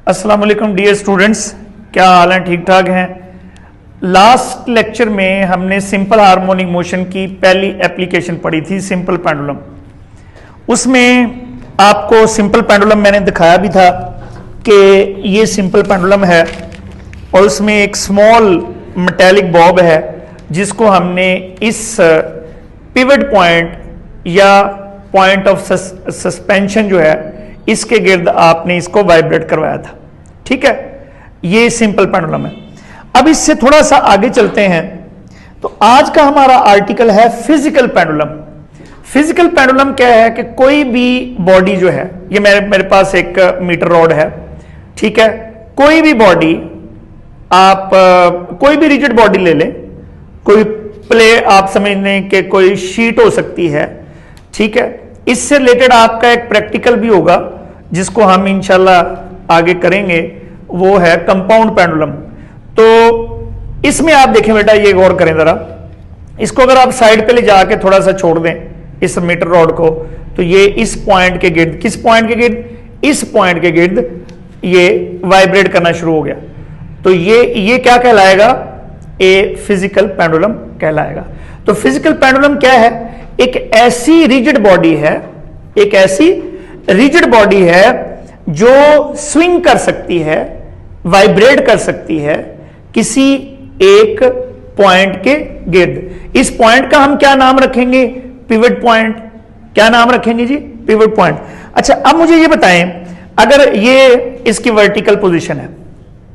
अस्सलाम वालेकुम dear students, क्या हाल है? ठीक ठाक हैं। लास्ट लेक्चर में हमने सिंपल हार्मोनिक मोशन की पहली एप्लीकेशन पढ़ी थी, सिंपल पेंडुलम। उसमें आपको सिंपल पेंडुलम मैंने दिखाया भी था कि ये सिंपल पेंडुलम है और उसमें एक स्मॉल मेटेलिक बॉब है जिसको हमने इस पिवट पॉइंट या पॉइंट ऑफ सस्पेंशन जो है इसके गिर्द आपने इसको वाइब्रेट करवाया था। ठीक है, ये सिंपल पेंडुलम है। अब इससे थोड़ा सा आगे चलते हैं तो आज का हमारा आर्टिकल है फिजिकल पेंडुलम। फिजिकल पेंडुलम क्या है कि कोई भी बॉडी जो है, ये मेरे पास एक मीटर रॉड है, ठीक है, कोई भी बॉडी आप कोई भी रिजिड बॉडी ले लें, कोई प्ले आप समझ लें कि कोई शीट हो सकती है, ठीक है। इससे रिलेटेड आपका एक प्रैक्टिकल भी होगा जिसको हम इंशाल्लाह आगे करेंगे, वो है कंपाउंड पेंडुलम। तो इसमें आप देखें बेटा, ये गौर करें जरा, इसको अगर आप साइड पे ले जाके थोड़ा सा छोड़ दें इस मीटर रॉड को, तो ये इस पॉइंट के गिर्द, किस पॉइंट के गिर्द? इस पॉइंट के गिर्द ये वाइब्रेट करना शुरू हो गया। तो ये क्या कहलाएगा? ए फिजिकल पेंडुलम कहलाएगा। तो फिजिकल पेंडुलम क्या है? एक ऐसी रिजिड बॉडी है, एक ऐसी रिजिड बॉडी है जो स्विंग कर सकती है, वाइब्रेट कर सकती है किसी एक पॉइंट के गिर्द। इस पॉइंट का हम क्या नाम रखेंगे? Pivot point. क्या नाम रखेंगे जी? Pivot point. अच्छा, अब मुझे ये बताएं, अगर ये इसकी वर्टिकल पोजीशन है,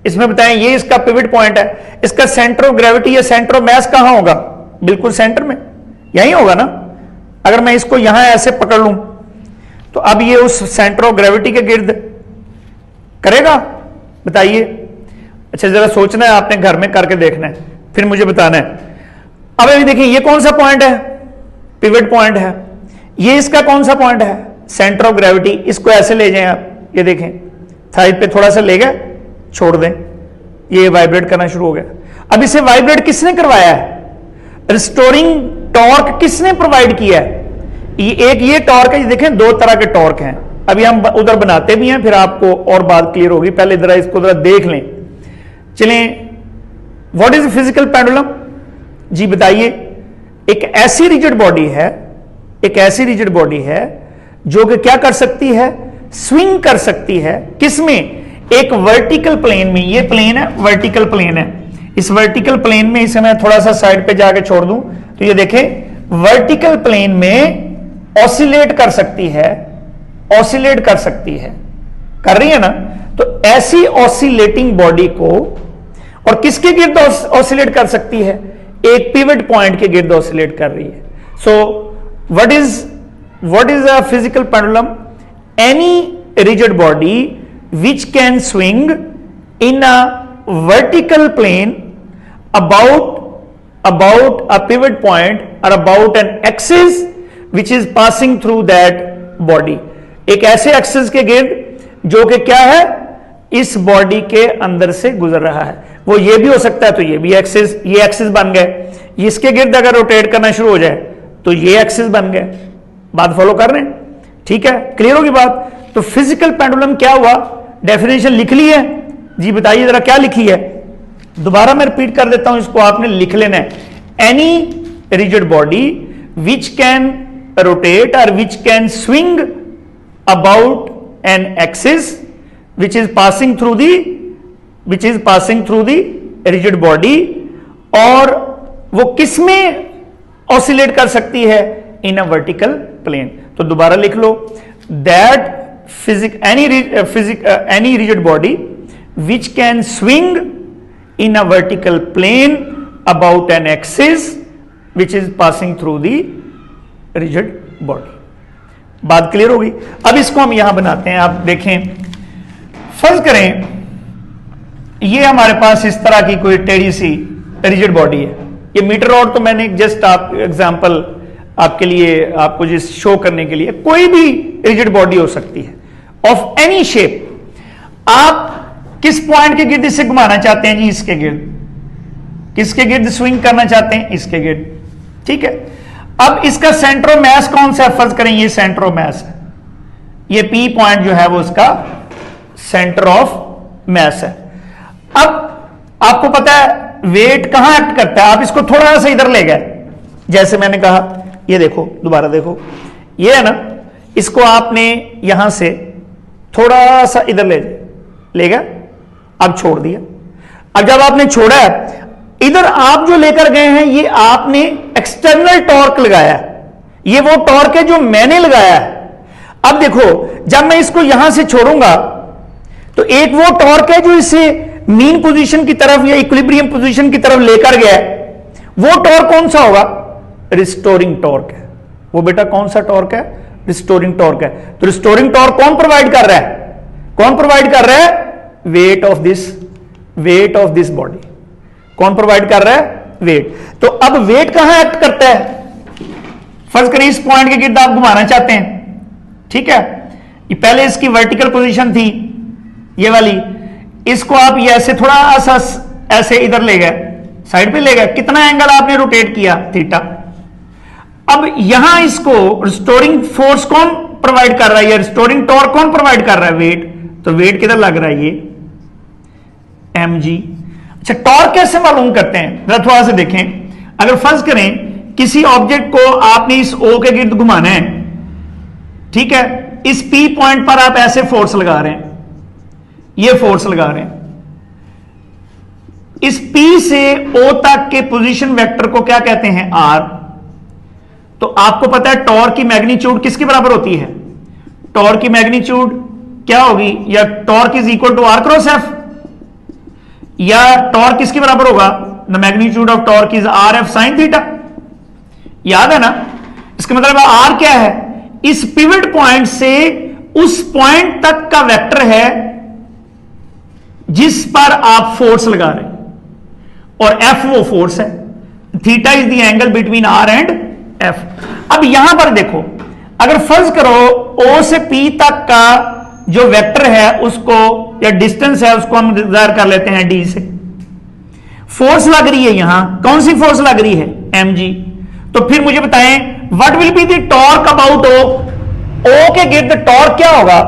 इसमें बताएं ये इसका पिवट पॉइंट है, इसका सेंटर ऑफ ग्रेविटी या सेंटर ऑफ मैस कहां होगा? बिल्कुल सेंटर में, यही होगा ना। अगर मैं इसको यहां ऐसे पकड़ लूं तो अब ये उस सेंटर ऑफ ग्रेविटी के गिर्द करेगा? बताइए। अच्छा, जरा सोचना है आपने, घर में करके देखना है, फिर मुझे बताना है। अब अभी देखिए, ये कौन सा पॉइंट है? पिवट पॉइंट है। ये इसका कौन सा पॉइंट है? Centre of gravity. इसको ऐसे ले जाएं आप, ये देखें, थाई पे थोड़ा सा ले गए, छोड़ दें, ये वाइब्रेट करना शुरू हो गया। अब इसे वाइब्रेट किसने करवाया है? रिस्टोरिंग टॉर्क किसने प्रोवाइड किया है? ये टॉर्क है, ये देखें, दो तरह के टॉर्क हैं। अभी हम उधर बनाते भी हैं, फिर आपको और बात क्लियर होगी। पहले जरा इसको जरा देख लें। चलें, व्हाट इज फिजिकल पेंडुलम? जी बताइए। एक ऐसी रिजिड बॉडी है, एक ऐसी रिजिड बॉडी है जो कि क्या कर सकती है? स्विंग कर सकती है। किसमें? एक वर्टिकल प्लेन में। ये प्लेन है, वर्टिकल प्लेन है। इस वर्टिकल प्लेन में, इसे मैं थोड़ा सा साइड पे जाके छोड़ दूं तो ये देखें, वर्टिकल प्लेन में ऑसिलेट कर सकती है, ऑसिलेट कर सकती है, कर रही है ना। तो ऐसी ऑसिलेटिंग बॉडी को, और किसके गिर्द ऑसिलेट कर सकती है? एक पिवट पॉइंट के गिर्द ऑसिलेट कर रही है। So what is a physical pendulum? Any rigid body which can swing in a vertical plane about a pivot point or about an axis which is passing through that body। एक ऐसे axis के गिर्द जो कि क्या है? इस body के अंदर से गुजर रहा है। वो ये भी हो सकता है, तो ये भी एक्सिस, ये एक्सिस बन गए। इसके गिर्द अगर रोटेट करना शुरू हो जाए तो ये एक्सिस बन गए। बात फॉलो कर रहे हैं? ठीक है, क्लियर होगी बात। तो फिजिकल पेंडुलम क्या हुआ? डेफिनेशन लिख ली है जी, बताइए जरा क्या लिखी है? दोबारा मैं रिपीट कर देता हूं, इसको आपने लिख लेना है। Any rigid body which can rotate और which can swing about an axis which is passing through the rigid body, और वो किसमें ऑसिलेट कर सकती है? In a vertical plane. तो दोबारा लिख लो, that any rigid body which can swing in a vertical plane about an axis which is passing through the rigid body। बात क्लियर होगी? अब इसको हम यहां बनाते हैं। आप देखें, फर्ज करें ये हमारे पास इस तरह की कोई टेढ़ी सी रिजिड बॉडी है। ये मीटर रॉड तो मैंने जस्ट आप एग्जांपल आपके लिए, आपको जिस शो करने के लिए, कोई भी रिजिड बॉडी हो सकती है ऑफ एनी शेप। आप किस पॉइंट के गिर्द इसे घुमाना चाहते हैं जी? इसके गिर्द। किसके गिर्द स्विंग करना चाहते हैं? इसके गिर्द। ठीक है, अब इसका सेंटर ऑफ मैस कौन सा है? फर्ज करें ये सेंटर ऑफ मैस है, ये पी पॉइंट जो है वो इसका सेंटर ऑफ मैस है। अब आपको पता है वेट कहां एक्ट करता है, आप इसको थोड़ा सा इधर ले गए, जैसे मैंने कहा, ये देखो, दोबारा देखो, ये है ना, इसको आपने यहां से थोड़ा सा इधर ले गया, अब छोड़ दिया। अब जब आपने छोड़ा है, इधर आप जो लेकर गए हैं, ये आपने एक्सटर्नल टॉर्क लगाया है, ये वो टॉर्क है जो मैंने लगाया है। अब देखो, जब मैं इसको यहां से छोड़ूंगा तो एक वो टॉर्क है जो इसे मीन पोजीशन की तरफ या इक्विलिब्रियम पोजीशन की तरफ लेकर गया है, वो टॉर्क कौन सा होगा? रिस्टोरिंग टॉर्क है। वो बेटा कौन सा टॉर्क है? रिस्टोरिंग टॉर्क है। तो रिस्टोरिंग टॉर्क कौन प्रोवाइड कर रहा है? कौन प्रोवाइड कर रहा है? Weight of this body. कौन प्रोवाइड कर रहा है? वेट। तो अब वेट कहां एक्ट करता है? फर्ज करें इस पॉइंट के गिर्द आप घुमाना चाहते हैं, ठीक है, ये पहले इसकी वर्टिकल पोजीशन थी, ये वाली, इसको आप ये ऐसे थोड़ा सा ऐसे इधर ले गए, साइड पे ले गए, कितना एंगल आपने रोटेट किया? थीटा। अब यहां इसको रिस्टोरिंग फोर्स कौन प्रोवाइड कर रहा है, या रिस्टोरिंग टॉर्क कौन प्रोवाइड कर रहा है? वेट। तो वेट किधर लग रहा है? ये mg। अच्छा, टॉर्क कैसे मालूम करते हैं? जरा थोड़ा सा देखें। अगर फर्ज करें किसी ऑब्जेक्ट को आपने इस O के गिर्द घुमाना है, ठीक है, इस P पॉइंट पर आप ऐसे फोर्स लगा रहे हैं, ये फोर्स लगा रहे हैं, इस P से O तक के पोजीशन वेक्टर को क्या कहते हैं? R। तो आपको पता है टॉर्क की मैग्नीट्यूड किसके बराबर होती है? टॉर्क की मैग्नीट्यूड क्या होगी? या torque is equal to R cross F, या टॉर्क किसके बराबर होगा? The magnitude of torque is RF sine theta. याद है ना? इसका मतलब R क्या है? इस पिवट पॉइंट से उस पॉइंट तक का वेक्टर है जिस पर आप फोर्स लगा रहे हैं, और F वो फोर्स है। Theta is the angle between R and F। अब यहां पर देखो, अगर फर्ज करो O से P तक का जो वेक्टर है उसको, या डिस्टेंस है उसको हम जाहिर कर लेते हैं D से, फोर्स लग रही है यहां, कौन सी फोर्स लग रही है? mg। तो फिर मुझे बताएं what will be the torque about O? O के गिर्द टॉर्क क्या होगा?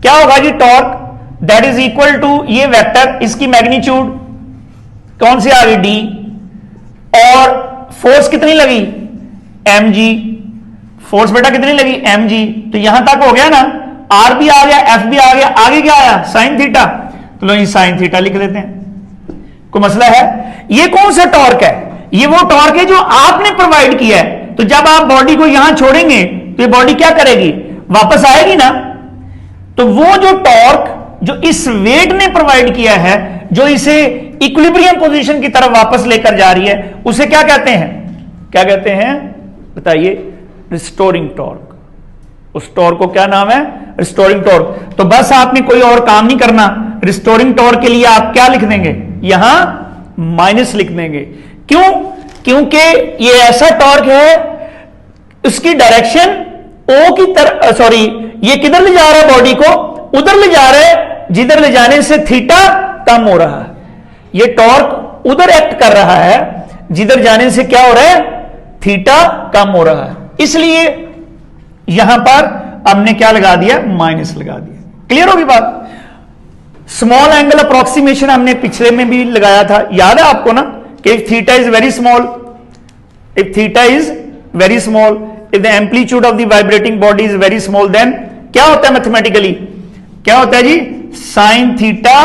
क्या होगा जी? Torque that is equal to ये वेक्टर, इसकी मैग्नीट्यूड कौन सी आ गई? D। और फोर्स कितनी लगी? mg। फोर्स बेटा कितनी लगी? mg। तो यहां तक हो गया ना, R भी आ गया, F भी आ गया, आगे क्या आया? Sine theta. तो लो ये साइन थीटा लिख लेते हैं, कोई मसला है? ये कौन सा टॉर्क है? ये वो टॉर्क है जो आपने प्रोवाइड किया है। तो जब आप बॉडी को यहां छोड़ेंगे तो ये बॉडी क्या करेगी? वापस आएगी ना। तो वो जो टॉर्क जो इस वेट ने प्रोवाइड किया है, जो इसे इक्विलिब्रियम पोजीशन की तरफ वापस लेकर जा रही है, उसे क्या कहते हैं? क्या कहते हैं बताइए? Restoring torque. उस टॉर्क को क्या नाम है? Restoring torque. तो बस आपने कोई और काम नहीं करना, रिस्टोरिंग टॉर्क के लिए आप क्या लिख देंगे? यहां माइनस लिख देंगे। क्यों? क्योंकि ये ऐसा टॉर्क है, उसकी डायरेक्शन O की तरफ, सॉरी, ये किधर ले जा रहा है बॉडी को? उधर ले जा रहा है जिधर ले जाने से थीटा कम हो रहा है। ये टॉर्क उधर एक्ट कर रहा है जिधर जाने से क्या हो रहा है? थीटा कम हो रहा है। इसलिए यहां पर हमने क्या लगा दिया? माइनस लगा दिया। क्लियर होगी बात? स्मॉल एंगल अप्रोक्सीमेशन हमने पिछले में भी लगाया था, याद है आपको ना, कि if theta is very small, if theta is very small, if the amplitude of the vibrating body is very small, then क्या होता है मैथमेटिकली? क्या होता है जी? Sine theta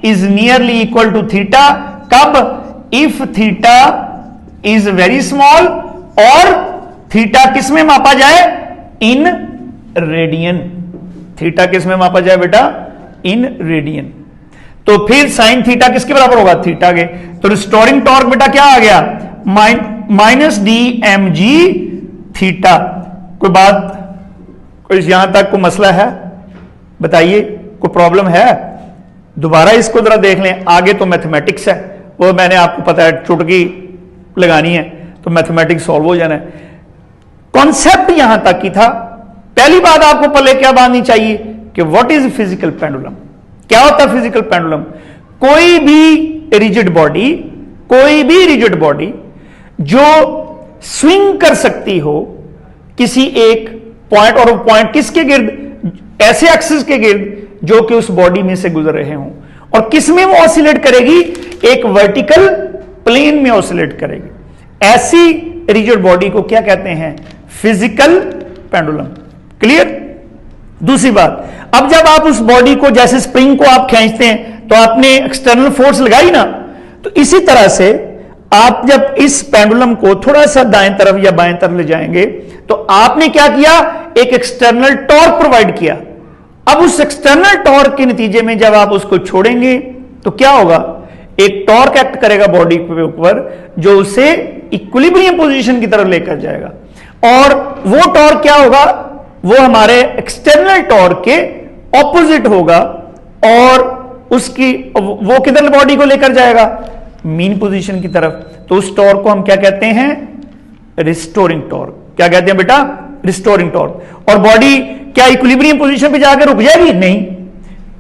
is nearly equal to theta. कब? If theta is very small, और theta किस में मापा जाए? In radian. थीटा किस में मापा जाए बेटा? In radian. तो फिर साइन थीटा किसके बराबर होगा? थीटा के। तो रिस्टोरिंग टॉर्क बेटा क्या आ गया? Minus D M G theta. कोई बात, कोई यहां तक कोई मसला है बताइए? कोई प्रॉब्लम है? दोबारा इसको जरा देख लें, आगे तो मैथमेटिक्स है, वो मैंने आपको पता है चुटकी लगानी है तो मैथमेटिक्स सॉल्व हो जाना है। कॉन्सेप्ट यहां तक की था। पहली बात आपको पहले क्या बांधनी चाहिए कि व्हाट इज फिजिकल पेंडुलम? क्या होता है फिजिकल पेंडुलम? कोई भी रिजिड बॉडी, कोई भी रिजिड बॉडी जो स्विंग कर सकती हो किसी एक पॉइंट, और वो पॉइंट किसके गिर्द? ऐसे एक्सिस के गिर्द जो कि उस बॉडी में से गुजर रहे हों, और किस में वो ऑसिलेट करेगी? एक वर्टिकल प्लेन में ऑसिलेट करेगी। ऐसी रिजिड बॉडी को क्या कहते हैं? Physical pendulum. क्लियर? दूसरी बात, अब जब आप उस बॉडी को, जैसे स्प्रिंग को आप खींचते हैं तो आपने एक्सटर्नल फोर्स लगाई ना, तो इसी तरह से आप जब इस पेंडुलम को थोड़ा सा दाएं तरफ या बाएं तरफ ले जाएंगे तो आपने क्या किया? एक एक्सटर्नल टॉर्क प्रोवाइड किया। अब उस एक्सटर्नल टॉर्क के नतीजे में जब आप उसको छोड़ेंगे तो क्या होगा? एक टॉर्क एक्ट करेगा बॉडी के ऊपर जो उसे इक्विलिब्रियम पोजीशन की तरफ लेकर जाएगा, और वो टॉर्क क्या होगा? वो हमारे एक्सटर्नल टॉर्क के ऑपोजिट होगा, और उसकी वो किधर बॉडी को लेकर जाएगा? मीन पोजीशन की तरफ। तो उस टॉर्क को हम क्या कहते हैं? Restoring torque. क्या कहते हैं बेटा? Restoring torque. और बॉडी क्या इक्विलिब्रियम पोजीशन पे जाकर रुक जाएगी? नहीं,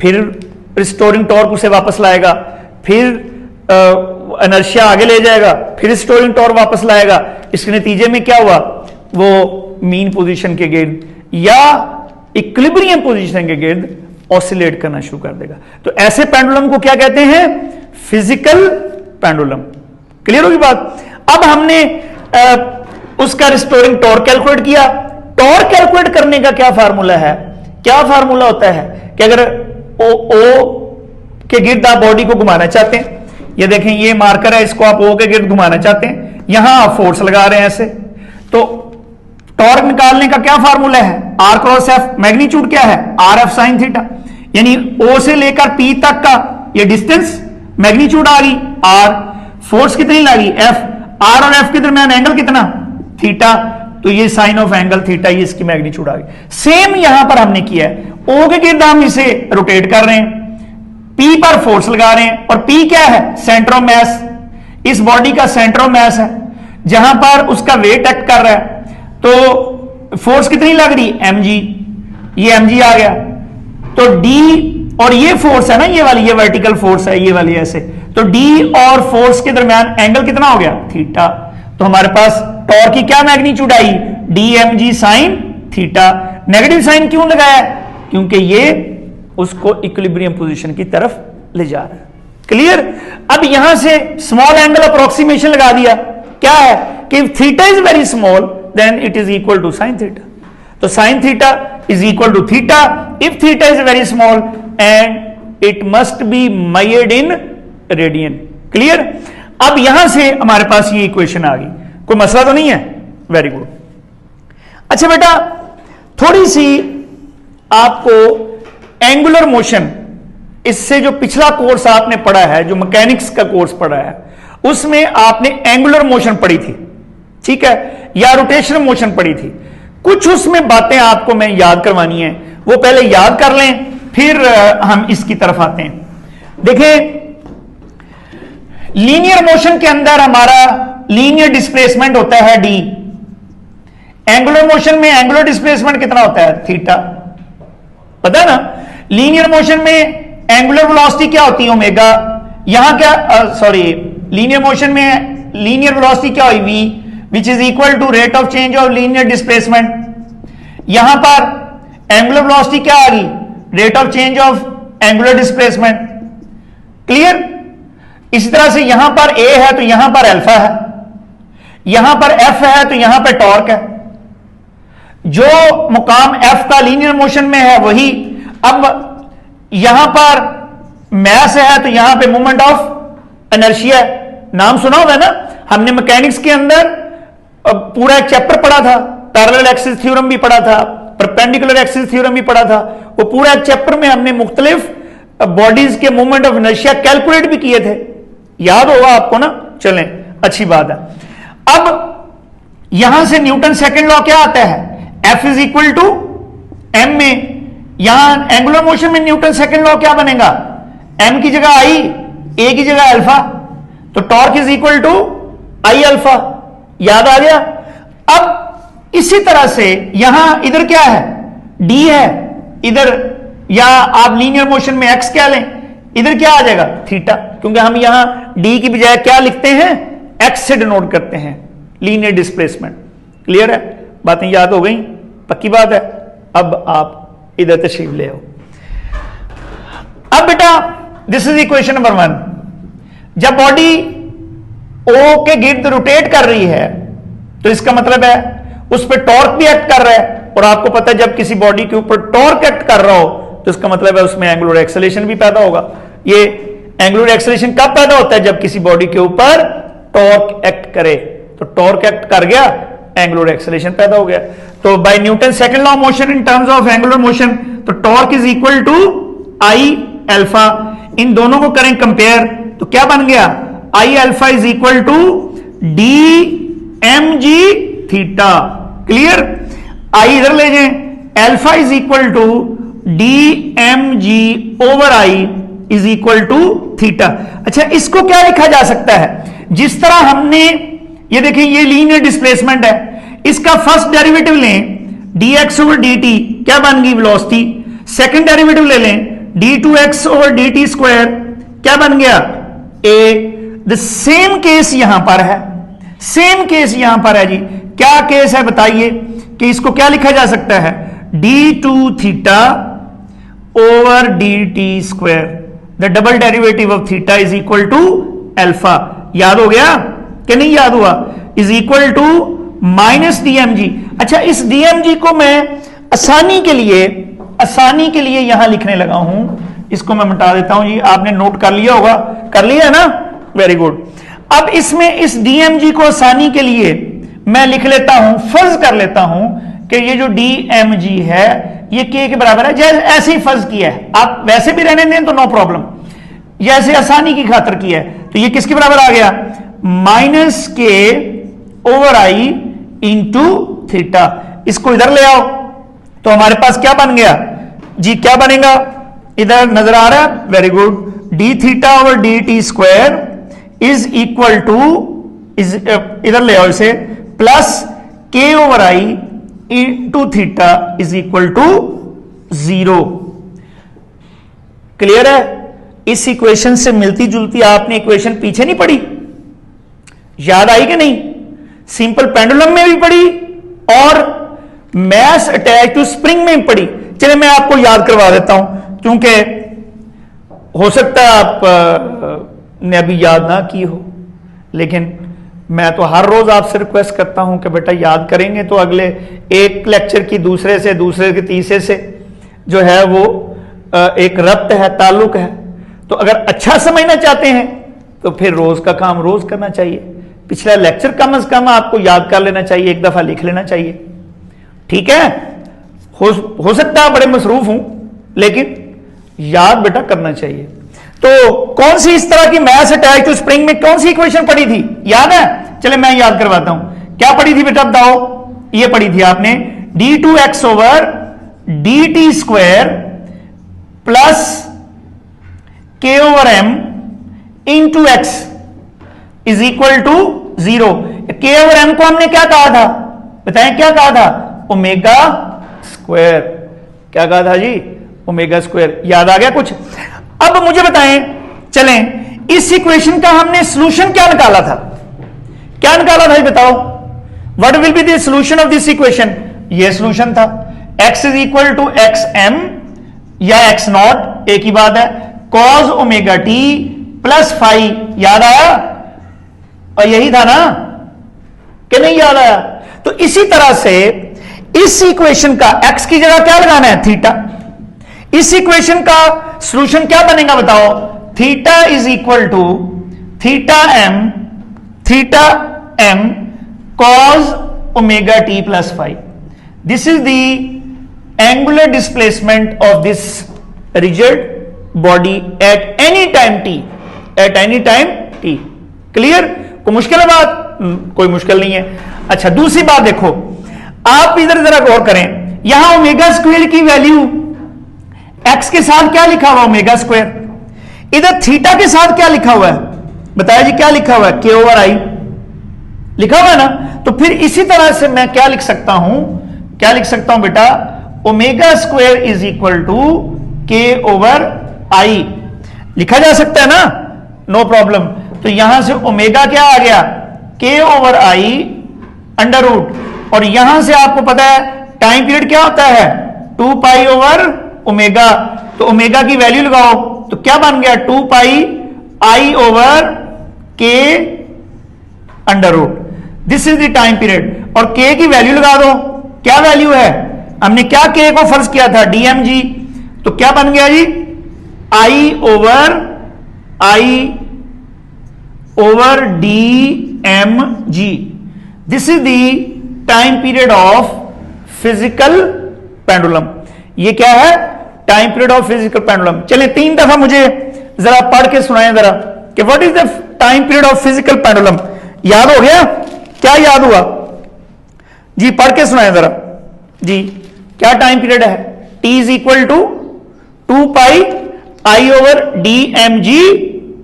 फिर रिस्टोरिंग टॉर्क उसे वापस लाएगा, फिर इनर्शिया आगे ले जाएगा, फिर रिस्टोरिंग टॉर्क वापस लाएगा। इसके नतीजे में क्या हुआ? वो मीन पोजीशन के गिर्द या इक्विलिब्रियम पोजीशन के गिर्द ऑसिलेट करना शुरू कर देगा। तो ऐसे पेंडुलम को क्या कहते हैं? Physical pendulum. क्लियर होगी बात? अब हमने उसका रिस्टोरिंग टॉर्क कैलकुलेट किया। टॉर्क कैलकुलेट करने का क्या फार्मूला है? क्या फार्मूला होता है कि अगर ओ के गिर्द आप बॉडी को घुमाना चाहते हैं, ये देखें ये मार्कर है, इसको आप ओ के गिर्द घुमाना चाहते हैं, यहां आप फोर्स लगा रहे हैं ऐसे, तो टॉर्क निकालने का क्या फार्मूला है? Are cross F. मैग्नीट्यूड क्या है? R F sine theta. यानी ओ से लेकर पी तक का ये डिस्टेंस, मैग्नीट्यूड आ गई आर, फोर्स कितनी लगी? एफ। आर और एफ के दरमियान एंगल कितना? थीटा। तो ये साइन ऑफ एंगल थीटा, ये इसकी मैग्नीट्यूड आ गई। सेम यहां पर हमने किया है, ओ के गिर्द हम इसे रोटेट कर रहे हैं, पी पर फोर्स लगा रहे हैं, और पी क्या है? Centre of mass. इस बॉडी का सेंटर ऑफ मैस है जहां पर उसका वेट एक्ट कर रहा है। तो फोर्स कितनी लग रही? mg। ये mg आ गया। तो d, और ये फोर्स है ना, ये वाली, ये वर्टिकल फोर्स है ये वाली ऐसे, तो d और फोर्स के दरमियान एंगल कितना हो गया? थीटा। तो हमारे पास टॉर्क की क्या मैग्नीट्यूड आई? dmg sine theta. Negative sign क्यों लगाया? क्योंकि ये उसको इक्विलिब्रियम पोजीशन की तरफ ले जा रहा है। क्लियर? अब यहां से स्मॉल एंगल अप्रोक्सीमेशन लगा दिया। क्या है कि theta is very small then it is equal to sin theta. तो sin theta is equal to theta if theta is very small and it must be measured in radian. Clear? अब यहां से हमारे पास ये इक्वेशन आ गई, कोई मसला तो नहीं है? Very good. अच्छा बेटा, थोड़ी सी आपको एंगुलर मोशन, इससे जो पिछला कोर्स आपने पढ़ा है, जो मैकेनिक्स का कोर्स पढ़ा है, उसमें आपने एंगुलर मोशन पढ़ी थी, ठीक है, या रोटेशनल मोशन पड़ी थी। कुछ उसमें बातें आपको मैं याद करवानी है, वो पहले याद कर लें, फिर हम इसकी तरफ आते हैं। देखें, लीनियर मोशन के अंदर हमारा लीनियर डिस्प्लेसमेंट होता है d। एंगुलर मोशन में एंगुलर डिस्प्लेसमेंट कितना होता है? थीटा। पता है ना? लीनियर मोशन में एंगुलर वेलोसिटी क्या होती है? ओमेगा। यहां क्या, सॉरी, लीनियर मोशन में लीनियर वेलोसिटी क्या हुई? v, which is equal to rate of change of linear displacement। यहां पर एंगुलर वेलोसिटी क्या आ गई? Rate of change of angular displacement. Clear? इसी तरह से यहां पर a है तो यहां पर अल्फा है, यहां पर f है तो यहां पर टॉर्क है। जो मुकाम f का लीनियर मोशन में है वही, अब यहां पर मैस है तो यहां पे मोमेंट ऑफ इनर्शिया। नाम सुना होगा ना, हमने मैकेनिक्स के अंदर पूरा एक चैप्टर पढ़ा था, पैरेलल एक्सिस थ्योरम भी पढ़ा था, परपेंडिकुलर एक्सिस थ्योरम भी पढ़ा था। वो पूरा एक चैप्टर में हमने मुख्तलिफ बॉडीज के मोमेंट ऑफ इनर्शिया कैलकुलेट भी किए थे, याद होगा आपको ना? चलें, अच्छी बात है। अब यहां से न्यूटन सेकंड लॉ क्या आता है? F is equal to m में, यहां एंगुलर मोशन में न्यूटन सेकंड लॉ क्या बनेगा? m की जगह i, a की जगह अल्फा, तो torque is equal to I alpha. याद आ गया? अब इसी तरह से यहां इधर क्या है? d है इधर, या आप लीनियर मोशन में x क्या लें, इधर क्या आ जाएगा? थीटा, क्योंकि हम यहां d की बजाय क्या लिखते हैं? x से डिनोट करते हैं लीनियर डिस्प्लेसमेंट। क्लियर है? बातें याद हो गई? पक्की बात है? अब आप इधर तशरीफ ले आओ। अब बेटा दिस इज इक्वेशन नंबर 1। जब बॉडी ओ के गिर्द रोटेट कर रही है तो इसका मतलब है उस पर टॉर्क भी एक्ट कर रहा है, और आपको पता है जब किसी बॉडी के ऊपर टॉर्क एक्ट कर रहा हो तो इसका मतलब है उसमें एंगुलर एक्सेलरेशन भी पैदा होगा। ये एंगुलर एक्सेलरेशन कब पैदा होता है? जब किसी बॉडी के ऊपर टॉर्क एक्ट करे, तो टॉर्क एक्ट कर गया, एंगुलर एक्सेलरेशन पैदा हो गया। तो by Newton second law of motion in terms of angular motion, तो torque is equal to I alpha. इन दोनों को करें कंपेयर तो क्या बन गया? I alpha is equal to d M G theta. Clear? I इधर ले जाएं, alpha is equal to d M g over I is equal to theta. अच्छा, इसको क्या लिखा जा सकता है? जिस तरह हमने ये देखिए, ये लीनियर डिस्प्लेसमेंट है, इसका फर्स्ट डेरिवेटिव लें dx ओवर dt, क्या बन गई? वेलोसिटी। सेकंड डेरिवेटिव ले लें d2x ओवर dt स्क्वायर, क्या बन गया? a। द सेम केस यहां पर है, सेम केस यहां पर है जी। क्या केस है बताइए? कि इसको क्या लिखा जा सकता है? d2 theta over dt square, the double derivative of theta is equal to alpha. याद हो गया कि नहीं याद हुआ? Is equal to minus dmg। अच्छा, इस dmg को मैं आसानी के लिए यहां लिखने लगा हूं, इसको मैं मिटा देता हूं जी। आपने नोट कर लिया होगा, कर लिया है ना? Very good. अब इसमें इस dmg को आसानी के लिए मैं लिख लेता हूं, फर्ज कर लेता हूं कि ये जो dmg है ये k के बराबर है। जैसे ऐसे ही फर्ज किया है, आप वैसे भी रहने दें तो नो प्रॉब्लम, जैसे आसानी की खातिर किया है। तो ये किसके बराबर आ गया? माइनस के ओवर आई इंटू थीटा। इसको इधर ले आओ तो हमारे पास क्या बन गया जी? क्या बनेगा? इधर नजर आ रहा है? Very good. D theta over D T square is equal to, इधर ले आओ इसे, प्लस के over I into theta is equal to 0। Clear है? इस इक्वेशन से मिलती जुलती आपने इक्वेशन पीछे नहीं पढ़ी? याद आई कि नहीं? सिंपल पेंडुलम में भी पढ़ी और मैस अटैच टू स्प्रिंग में भी पढ़ी। चलिए मैं आपको याद करवा देता हूं, क्योंकि हो सकता है आप ने अभी याद ना की हो, लेकिन मैं तो हर रोज आपसे रिक्वेस्ट करता हूं कि बेटा याद करेंगे तो अगले एक लेक्चर की दूसरे के तीसरे से जो है वो एक रब्त है, ताल्लुक है। तो अगर अच्छा समझना चाहते हैं तो फिर रोज का काम रोज करना चाहिए। पिछला लेक्चर कम से कम आपको याद कर लेना चाहिए, एक दफा लिख लेना चाहिए। ठीक है? हो सकता है बड़े मसरूफ हूं, लेकिन याद बेटा करना चाहिए। तो कौन सी इस तरह की मैथ्स अटैच टू स्प्रिंग में कौन सी इक्वेशन पढ़ी थी? याद है? चले मैं याद करवाता हूं। क्या पढ़ी थी बेटा बताओ? ये पढ़ी थी आपने d2x over dt square plus k over m into X is equal to 0। k over m को हमने क्या कहा था? बताएं क्या कहा था? Omega square. क्या कहा था जी? Omega square. याद आ गया कुछ? अब मुझे बताएं, चलें इस इक्वेशन का हमने सॉल्यूशन क्या निकाला था? क्या निकाला था बताओ? What will be the solution of this equation? ये सॉल्यूशन था x is equal to X M या एक्स नॉट, एक ही बात है, cos omega T plus five. याद आया? और यही था ना कि नहीं याद आया? तो इसी तरह से इस इक्वेशन का x की जगह क्या लगाना है? थीटा। इस इक्वेशन का सॉल्यूशन क्या बनेगा बताओ? Theta is equal to theta M cos omega T plus five. This is the angular displacement of this rigid body at any time T, at any time T. Clear? कोई मुश्किल है बात? कोई मुश्किल नहीं है। अच्छा, दूसरी बात देखो, आप इधर जरा गौर करें, यहां ओमेगा स्क्वायर की वैल्यू x के साथ क्या लिखा हुआ? Omega square. इधर थीटा के साथ क्या लिखा हुआ है? बताया जी क्या लिखा हुआ है? k ओवर आई लिखा हुआ है ना? तो फिर इसी तरह से मैं क्या लिख सकता हूं? क्या लिख सकता हूं बेटा? Omega square is equal to k over I लिखा जा सकता है ना? No problem. तो यहां से ओमेगा क्या आ गया? k over I under root, और यहां से आपको पता है टाइम पीरियड क्या होता है? 2 पाई ओवर ओमेगा। तो ओमेगा की वैल्यू लगाओ, तो क्या बन गया 2 pi I over K under root. This is the time period. और के की वैल्यू लगा दो, क्या वैल्यू है, हमने क्या के को फर्ज किया था डीएमजी, तो क्या बन गया जी I over D M g. This is the time period of physical pendulum. ये क्या है, time period of physical pendulum. चलिए 3 दफा मुझे जरा पढ़ के सुनाएं जरा कि what is the time period of physical pendulum. याद हो गया, क्या याद हुआ जी, पढ़ के सुनाएं जरा जी। क्या टाइम पीरियड है, T is equal to 2 pi I over D M G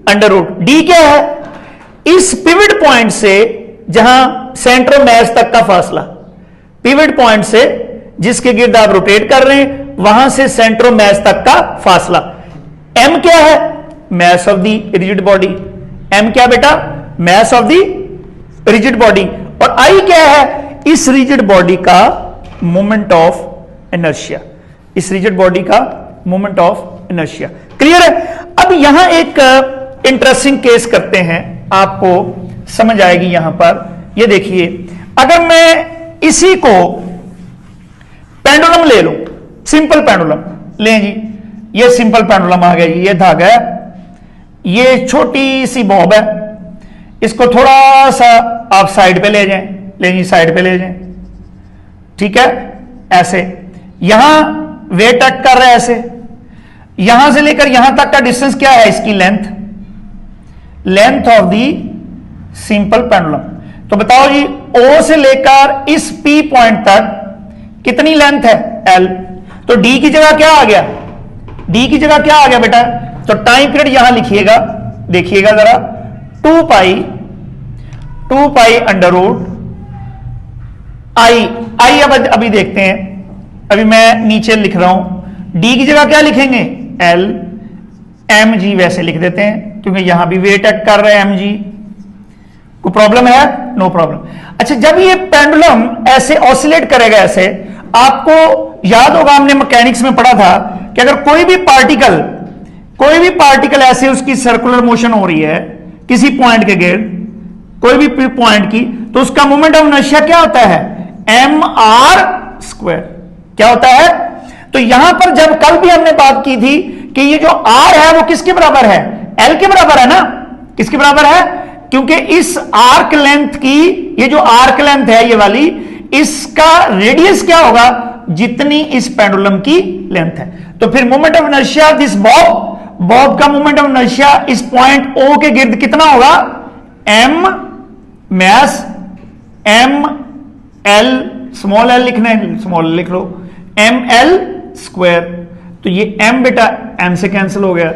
under root. D क्या है, इस पिवट पॉइंट से जहां सेंटर ऑफ मैस तक का फासला, पिवट पॉइंट से जिसके गिर्द आप रोटेट कर रहे हैं वहां से सेंटर ऑफ मैस तक का फासला। एम क्या है, mass of the rigid body. M क्या बेटा, mass of the rigid body. और आई क्या है, इस रिजिड बॉडी का मोमेंट ऑफ इनर्शिया, इस रिजिड बॉडी का मोमेंट ऑफ इनर्शिया। क्लियर है। अब यहां एक इंटरेस्टिंग केस करते हैं, आपको समझ आएगी यहां पर। ये देखिए, अगर मैं इसी को पेंडुलम ले लूं, सिंपल पेंडुलम लें जी, ये सिंपल पेंडुलम आ गया जी, ये धागा है, ये छोटी सी बॉब है, इसको थोड़ा सा आप साइड पे ले जाएं, ले जी साइड पे ले जाएं, ठीक है, ऐसे। यहां वेट अट कर रहा है ऐसे, यहां से लेकर यहां तक का डिस्टेंस क्या है, इसकी length, length of the simple pendulum. तो बताओ जी, ओ से लेकर इस पी पॉइंट तक कितनी लेंथ है, एल। तो डी की जगह क्या आ गया, डी की जगह क्या आ गया बेटा, तो टाइम पीरियड यहां लिखिएगा, देखिएगा जरा 2 पाई अंडर रूट आई। आई अब अभी देखते हैं, अभी मैं नीचे लिख रहा हूं, डी की जगह क्या लिखेंगे, एल। एम जी वैसे लिख देते हैं क्योंकि यहां भी वेट एक्ट कर रहे हैं एम जी। कोई प्रॉब्लम है, नो प्रॉब्लम। अच्छा, जब ये पेंडुलम ऐसे ऑसिलेट करेगा ऐसे, आपको याद होगा हमने मैकेनिक्स में पढ़ा था कि अगर कोई भी पार्टिकल ऐसे उसकी सर्कुलर मोशन हो रही है किसी पॉइंट के गिर्द, कोई भी पॉइंट की, तो उसका मोमेंट ऑफ इनर्शिया क्या होता है, एम आर स्क्वायर। क्या होता है, तो यहां पर जब कल भी हमने बात की थी कि ये जो आर है वो किसके बराबर है, एल के बराबर है ना, किसके बराबर है, क्योंकि इस आर्क लेंथ की, ये जो आर्क लेंथ है ये वाली, इसका रेडियस क्या होगा, जितनी इस पेंडुलम की लेंथ है। तो फिर moment of inertia this bob का मोमेंट ऑफ इनर्शिया इस पॉइंट ओ के गिर्द कितना होगा, M mass M L, small L लिखना है, स्मॉल लिख लो, एम एल स्क्वायर। तो ये एम बेटा एम से कैंसिल हो गया,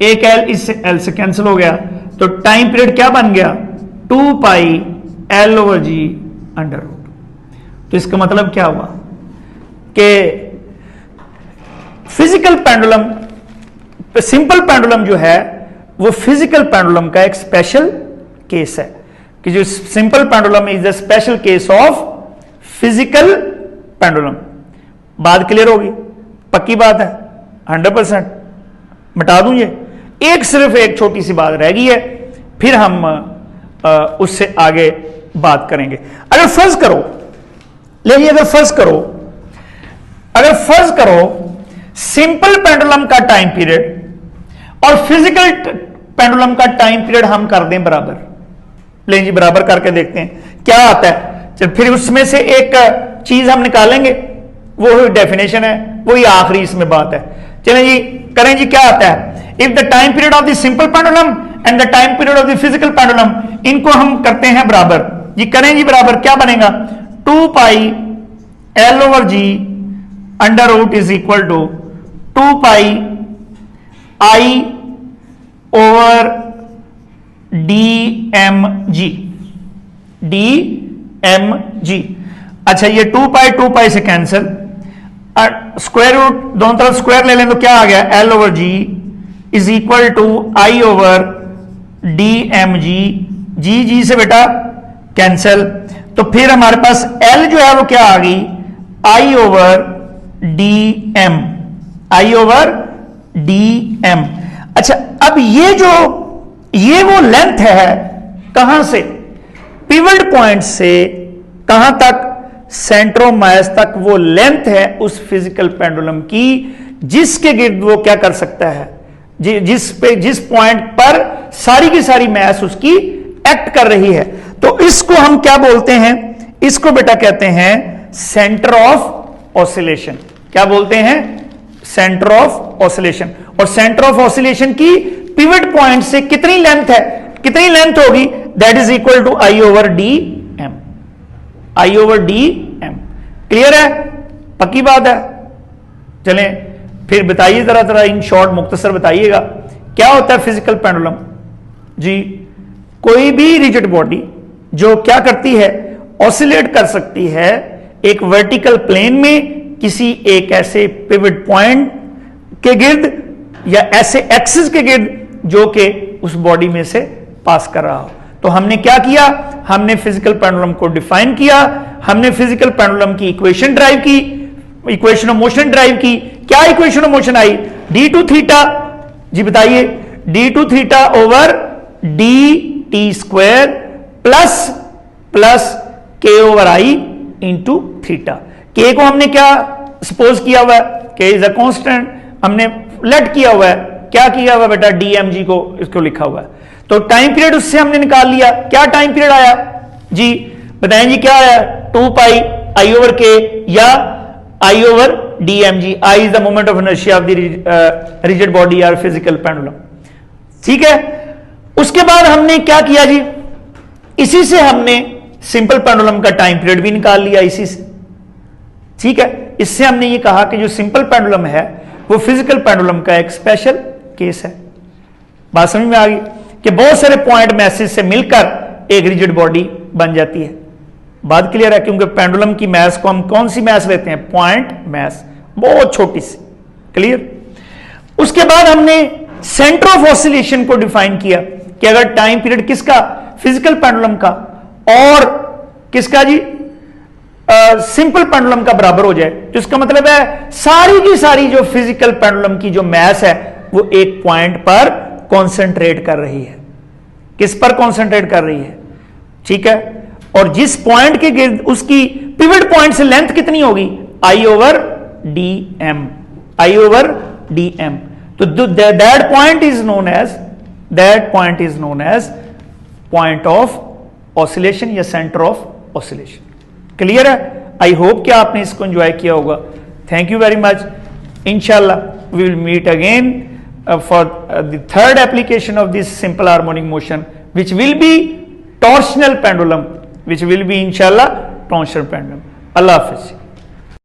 एक एल इससे एल से कैंसिल हो गया, तो टाइम पीरियड क्या बन गया, 2 pi L over G under root. तो इसका मतलब क्या हुआ कि फिजिकल पेंडुलम, सिंपल पेंडुलम जो है वो फिजिकल पेंडुलम का एक स्पेशल केस है, कि जो simple pendulum is the special case of physical pendulum. बात क्लियर होगी, पक्की बात है, 100%। मिटा दूं ये, एक सिर्फ एक छोटी सी बात रह गई है, फिर हम उससे आगे बात करेंगे। अगर फर्ज करो, लेकिन अगर फर्ज करो सिंपल पेंडुलम का टाइम पीरियड और फिजिकल पेंडुलम का टाइम पीरियड हम कर दें बराबर, ले जी बराबर करके देखते हैं क्या आता है। चल फिर उसमें से एक चीज हम निकालेंगे, वो डेफिनेशन है, वही आखिरी इसमें बात है। चलें जी करें जी, क्या आता है, if the time period of the simple pendulum and the time period of the physical pendulum, इनको हम करते हैं बराबर जी। करें जी बराबर, क्या बनेगा, 2 pi L over G under root is equal to 2 pi I over D M G. अच्छा, ये 2 पाई से कैंसिल, स्क्वायर रूट दोनों तरफ स्क्वायर ले लें तो क्या आ गया, L over G is equal to I over D M G से बेटा कैंसिल। तो फिर हमारे पास एल जो है वो क्या आ गई, आई ओवर डी एम। अच्छा, अब ये वो लेंथ है, कहां से, पिवट पॉइंट से कहां तक, सेंटर ऑफ मास तक वो लेंथ है उस फिजिकल पेंडुलम की जिसके गिर्द वो क्या कर सकता है, जिस पॉइंट पर सारी की सारी मास उसकी एक्ट कर रही है। तो इसको हम क्या बोलते हैं, इसको बेटा कहते हैं सेंटर ऑफ ऑसिलेशन। क्या बोलते हैं, सेंटर ऑफ ऑसिलेशन। और सेंटर ऑफ ऑसिलेशन की पिवट पॉइंट से कितनी लेंथ है, कितनी लेंथ होगी, that is equal to I over D M, I over D M. Clear है, पक्की बात है। चलें फिर बताइए जरा इन शॉर्ट मुख्तसर बताइएगा क्या होता है फिजिकल पेंडुलम जी। कोई भी रिजिड बॉडी जो क्या करती है, ऑसिलेट कर सकती है एक वर्टिकल प्लेन में किसी एक ऐसे पिवट पॉइंट के गिर्द या ऐसे एक्सिस के गिर्द जो कि उस बॉडी में से पास कर रहा हो। तो हमने क्या किया, हमने फिजिकल पेंडुलम को डिफाइन किया, हमने फिजिकल पेंडुलम की इक्वेशन ड्राइव की, इक्वेशन ऑफ मोशन ड्राइव की। क्या इक्वेशन ऑफ मोशन आई, डी टू थीटा जी, बताइए, d two theta over D T square plus के over I into theta. K को हमने क्या सपोज किया हुआ है, के इज अ कांस्टेंट, हमने लेट किया हुआ है, क्या किया हुआ बेटा, डीएमजी को इसको लिखा हुआ है। तो टाइम पीरियड उससे हमने निकाल लिया, क्या टाइम पीरियड आया जी, बताएं जी, क्या आया, 2 पाई आई ओवर के या आई over DMG. I is the moment of inertia of the rigid body और फिजिकल पेंडुलम। ठीक है, उसके बाद हमने क्या किया जी, इसी से हमने सिंपल पेंडुलम का टाइम पीरियड भी निकाल लिया इसी से। ठीक है, इससे हमने ये कहा कि जो सिंपल पेंडुलम है वो फिजिकल पेंडुलम का एक स्पेशल केस है। बात समझ में आ गई कि बहुत सारे पॉइंट मैसेज से मिलकर एक रिजिड बॉडी बन जाती है। बात क्लियर है, क्योंकि पेंडुलम की मैस को हम कौन सी मैस लेते हैं, पॉइंट मैस, बहुत छोटी सी। क्लियर। उसके बाद हमने सेंटर ऑफ ऑसिलेशन को डिफाइन किया कि अगर टाइम पीरियड किसका, फिजिकल पेंडुलम का और किसका जी, सिंपल पेंडुलम का बराबर हो जाए, तो इसका मतलब है सारी की सारी जो फिजिकल पेंडुलम की जो मैस है वो एक पॉइंट पर कॉन्सेंट्रेट कर रही है। किस पर कॉन्सेंट्रेट कर रही है, ठीक है। और जिस पॉइंट के गिर्द उसकी पिवट पॉइंट से लेंथ कितनी होगी, I over D M, I over D m. तो that point is known as point of oscillation या सेंटर ऑफ ऑसिलेशन। क्लियर है। आई होप कि आपने इसको एंजॉय किया होगा। Thank you very much. इंशाल्लाह we will meet again for the third application of this simple harmonic motion which will be torsional pendulum, which will be inshallah torsional pendulum. Allah Hafiz.